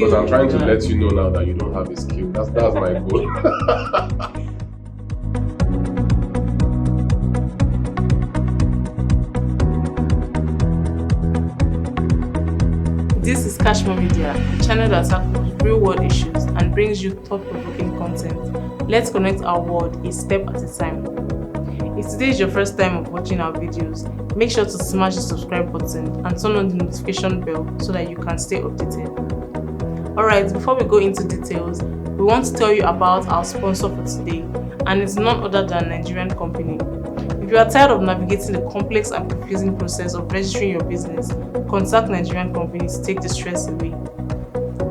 Because I'm trying to let you know now that you don't have a skill. That's my goal. This is CashmooreMedia, a channel that tackles real-world issues and brings you thought-provoking content. Let's connect our world a step at a time. If today is your first time of watching our videos, make sure to smash the subscribe button and turn on the notification bell so that you can stay updated. Alright, before we go into details, we want to tell you about our sponsor for today, and it's none other than Nigerian company. If you are tired of navigating the complex and confusing process of registering your business, contact Nigerian company to take the stress away.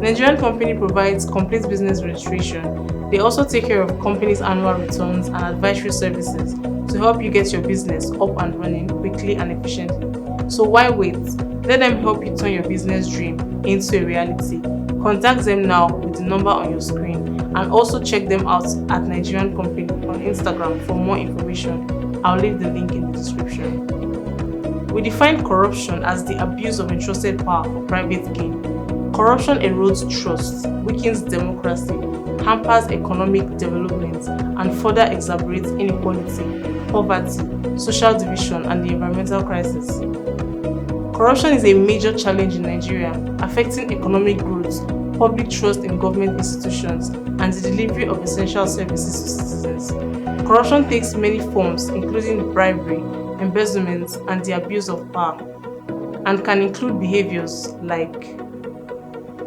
Nigerian company provides complete business registration. They also take care of companies' annual returns and advisory services to help you get your business up and running quickly and efficiently. So why wait? Let them help you turn your business dream into a reality. Contact them now with the number on your screen, and also check them out at Nigerian company on Instagram for more information. I'll leave the link in the description. We define corruption as the abuse of entrusted power for private gain. Corruption erodes trust, weakens democracy, hampers economic development, and further exacerbates inequality, poverty, social division, and the environmental crisis. Corruption is a major challenge in Nigeria, affecting economic growth, public trust in government institutions, and the delivery of essential services to citizens. Corruption takes many forms, including bribery, embezzlement, and the abuse of power, and can include behaviors like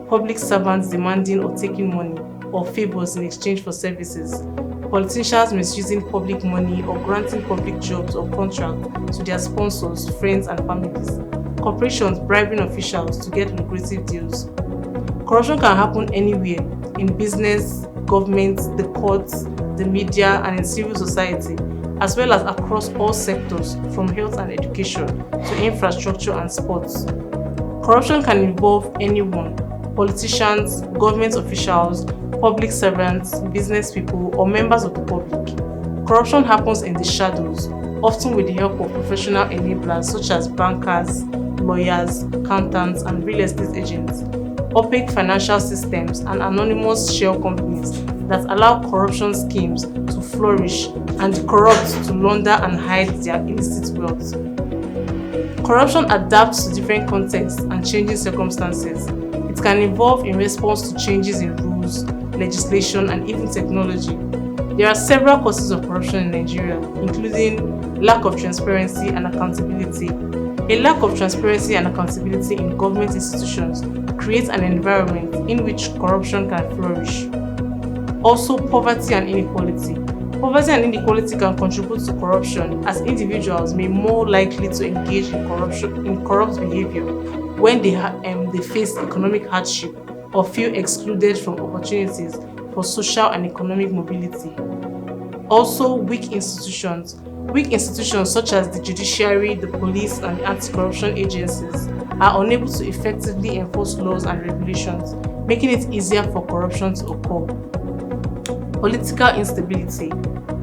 public servants demanding or taking money or favors in exchange for services, politicians misusing public money or granting public jobs or contracts to their sponsors, friends, and families, corporations bribing officials to get lucrative deals. Corruption can happen anywhere: in business, government, the courts, the media, and in civil society, as well as across all sectors from health and education to infrastructure and sports. Corruption can involve anyone: politicians, government officials, public servants, business people, or members of the public. Corruption happens in the shadows, often with the help of professional enablers such as bankers, lawyers, accountants, and real estate agents, opaque financial systems, and anonymous shell companies that allow corruption schemes to flourish and the corrupt to launder and hide their illicit wealth. Corruption adapts to different contexts and changing circumstances. It can evolve in response to changes in rules, legislation, and even technology. There are several causes of corruption in Nigeria, including lack of transparency and accountability. A lack of transparency and accountability in government institutions creates an environment in which corruption can flourish. Also, poverty and inequality. Poverty and inequality can contribute to corruption, as individuals may be more likely to engage in corrupt behavior when they face economic hardship or feel excluded from opportunities for social and economic mobility. Also, weak institutions. Weak institutions such as the judiciary, the police, and the anti-corruption agencies are unable to effectively enforce laws and regulations, making it easier for corruption to occur. Political instability.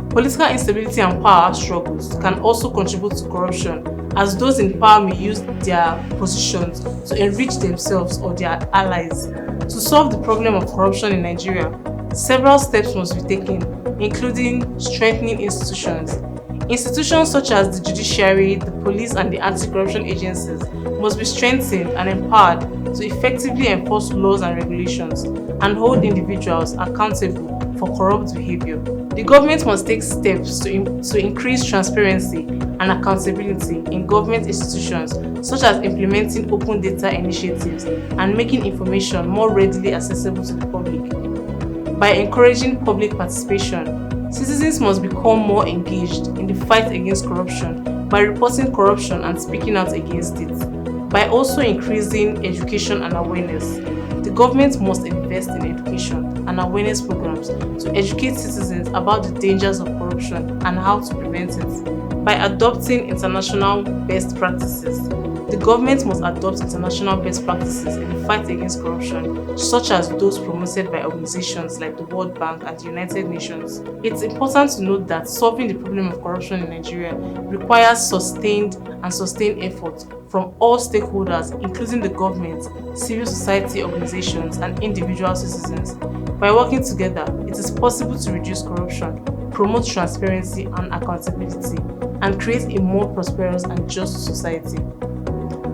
Political instability and power struggles can also contribute to corruption, as those in power may use their positions to enrich themselves or their allies. To solve the problem of corruption in Nigeria, several steps must be taken, including strengthening institutions. Institutions such as the judiciary, the police, and the anti-corruption agencies must be strengthened and empowered to effectively enforce laws and regulations and hold individuals accountable for corrupt behavior. The government must take steps to increase transparency and accountability in government institutions, such as implementing open data initiatives and making information more readily accessible to the public. By encouraging public participation, citizens must become more engaged in the fight against corruption by reporting corruption and speaking out against it. By also increasing education and awareness, the government must invest in education and awareness programs to educate citizens about the dangers of corruption and how to prevent it. By adopting international best practices, the government must adopt international best practices in the fight against corruption, such as those promoted by organizations like the World Bank and the United Nations. It's important to note that solving the problem of corruption in Nigeria requires sustained effort from all stakeholders, including the government, civil society organizations, and individual citizens. By working together, it is possible to reduce corruption, promote transparency and accountability, and create a more prosperous and just society.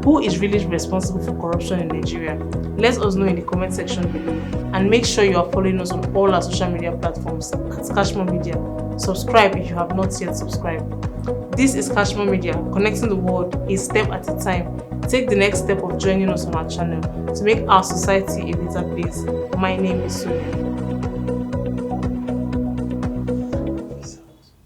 Who is really responsible for corruption in Nigeria? Let us know in the comment section below, and make sure you are following us on all our social media platforms at CashmooreMedia. Subscribe if you have not yet subscribed. This is CashmooreMedia, connecting the world a step at a time. Take the next step of joining us on our channel to make our society a better place. My name is Sonia.